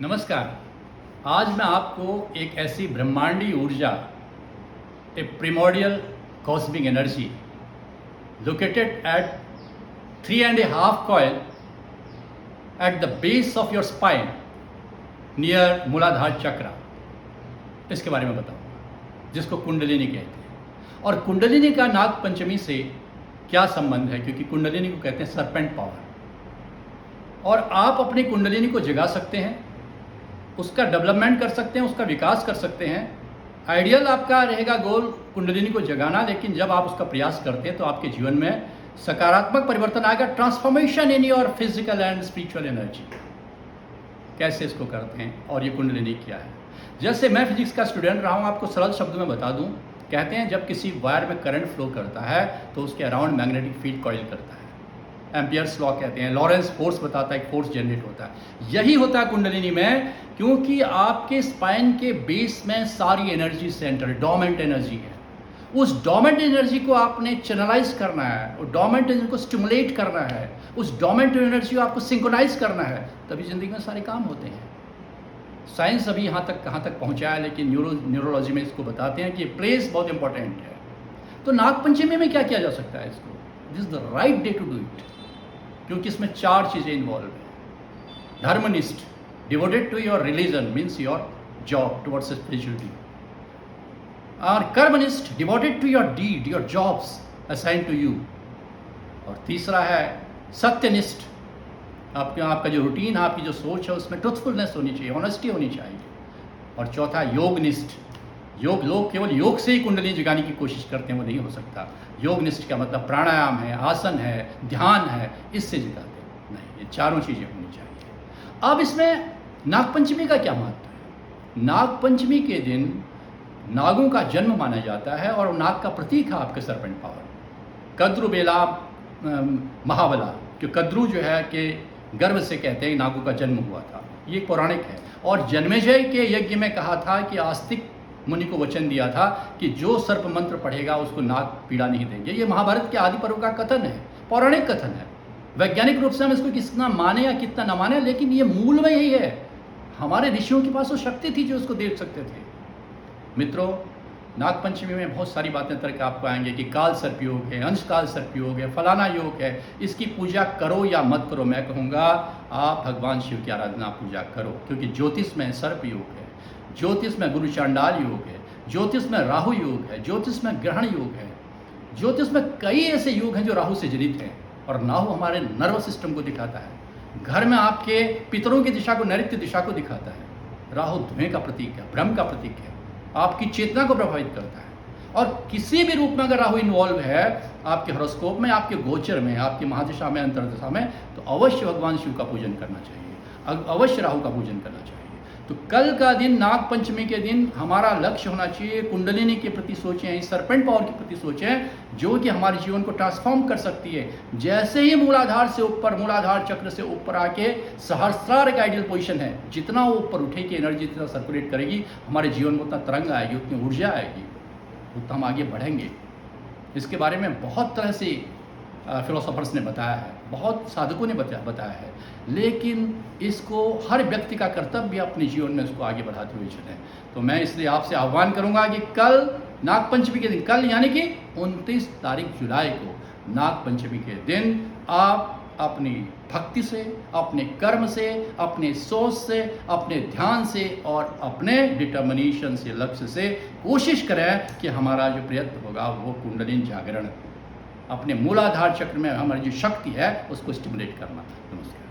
नमस्कार। आज मैं आपको एक ऐसी ब्रह्मांडीय ऊर्जा, a primordial cosmic energy located at 3.5 coil at the base of your spine near Muladhara chakra, इसके बारे में बताऊंगा, जिसको कुंडलिनी कहते हैं। और कुंडलिनी का नाग पंचमी से क्या संबंध है, क्योंकि कुंडलिनी को कहते हैं सरपेंट पावर। और आप अपनी कुंडलिनी को जगा सकते हैं, उसका डेवलपमेंट कर सकते हैं, उसका विकास कर सकते हैं। आइडियल आपका रहेगा गोल कुंडलिनी को जगाना, लेकिन जब आप उसका प्रयास करते हैं तो आपके जीवन में सकारात्मक परिवर्तन आएगा, transformation in your physical and spiritual energy. कैसे इसको करते हैं और ये कुंडलिनी क्या है? जैसे मैं फिजिक्स का स्टूडेंट रहा हूँ, आपको सरल शब्दों में बता दूँ। कहते हैं जब किसी वायर में करंट फ्लो करता है तो उसके अराउंड मैग्नेटिक फील्ड कॉइल करता है। एम्पियर्स लॉ कहते हैं, लॉरेंस फोर्स बताता है, एक फोर्स जनरेट होता है। यही होता है कुंडलिनी में, क्योंकि आपके स्पाइन के बेस में सारी एनर्जी सेंटर, डोमेंट एनर्जी है। उस डोमेंट एनर्जी को आपने चैनलाइज करना है, उस डोमेंट एनर्जी को स्टिमुलेट करना है, उस डोमेंट एनर्जी को आपको सिंक्रोनाइज करना है, तभी जिंदगी में सारे काम होते हैं। साइंस अभी यहाँ तक कहाँ तक पहुँचा है, लेकिन न्यूरोलॉजी में इसको बताते हैं कि प्लेस बहुत इंपॉर्टेंट है। तो नागपंचमी में क्या किया जा सकता है इसको? This is the right day to do it, क्योंकि इसमें 4 चीज़ें इन्वॉल्व हैं। धर्मनिष्ठ, devoted to your religion means your job towards spirituality. और कर्मनिष्ठ, devoted to your deed, your jobs assign to you. और तीसरा है सत्यनिष्ठ, आपका जो रूटीन, आपकी जो सोच है उसमें ट्रुथफुलनेस होनी चाहिए, ऑनेस्टी होनी चाहिए। और चौथा योगनिष्ठ। लोग केवल योग से ही कुंडली जगाने की कोशिश करते हैं, वो नहीं हो सकता। योगनिष्ठ का मतलब प्राणायाम है, आसन है, ध्यान है, इससे जगाते हैं नहीं। ये चारों चीज़ें होनी चाहिए। अब इसमें नागपंचमी का क्या महत्व है? नागपंचमी के दिन नागों का जन्म माना जाता है, और नाग का प्रतीक है आपके सरपेंट पावर। कद्रु बेला महाबला, कि कद्रु जो है कि गर्भ से कहते हैं नागों का जन्म हुआ था, ये पौराणिक है। और जन्मेजय के यज्ञ में कहा था कि आस्तिक मुनि को वचन दिया था कि जो सर्प मंत्र पढ़ेगा उसको नाग पीड़ा नहीं देंगे। ये महाभारत के आदि पर्व का कथन है, पौराणिक कथन है। वैज्ञानिक रूप से हम इसको कितना माने या कितना न माने, लेकिन ये मूल में यही है। हमारे ऋषियों के पास वो शक्ति थी जो उसको देख सकते थे। मित्रों, नागपंचमी में बहुत सारी बातें तरक आपको आएंगे कि काल सर्प योग है, अंश काल सर्प योग है, फलाना योग है। इसकी पूजा करो या मत करो, मैं कहूँगा आप भगवान शिव की आराधना पूजा करो, क्योंकि ज्योतिष में सर्प योग है, ज्योतिष में गुरु चांडाल योग है, ज्योतिष में राहु योग है, ज्योतिष में ग्रहण योग है, ज्योतिष में कई ऐसे योग हैं जो राहु से जनित हैं। और राहु हमारे नर्वस सिस्टम को दिखाता है, घर में आपके पितरों की दिशा को, नैऋत्य दिशा को दिखाता है। राहु धुएं का प्रतीक है, ब्रह्म का प्रतीक है, आपकी चेतना को प्रभावित करता है। और किसी भी रूप में अगर राहु इन्वॉल्व है आपके हॉरोस्कोप में, आपके गोचर में, आपकी महादिशा में, अंतर्दशा में, तो अवश्य भगवान शिव का पूजन करना चाहिए, अवश्य राहु का पूजन करना चाहिए। तो कल का दिन, नाग पंचमी के दिन, हमारा लक्ष्य होना चाहिए कुंडलिनी के प्रति सोचें, इस सरपेंट पावर के प्रति सोचें, जो कि हमारे जीवन को ट्रांसफॉर्म कर सकती है। जैसे ही मूलाधार से ऊपर, मूलाधार चक्र से ऊपर आके सहस्त्रार का आइडियल पोजीशन है, जितना वो ऊपर उठेगी एनर्जी, जितना सर्कुलेट करेगी, हमारे जीवन में उतना तरंग आएगी, उतनी ऊर्जा आएगी, उतना हम आगे बढ़ेंगे। इसके बारे में बहुत तरह से फिलोसोफर्स ने बताया है, बहुत साधकों ने बताया है, लेकिन इसको हर व्यक्ति का कर्तव्य अपने जीवन में इसको आगे बढ़ाते हुए चलें। तो मैं इसलिए आपसे आह्वान करूंगा कि कल नागपंचमी के दिन, कल यानी कि 29 तारीख जुलाई को नागपंचमी के दिन आप अपनी भक्ति से, अपने कर्म से, अपने सोच से, अपने ध्यान से और अपने डिटर्मिनेशन से, लक्ष्य से कोशिश करें कि हमारा जो प्रयत्न होगा वो कुंडलिनी जागरण, अपने मूलाधार चक्र में हमारी जो शक्ति है उसको स्टिमुलेट करना। नमस्कार।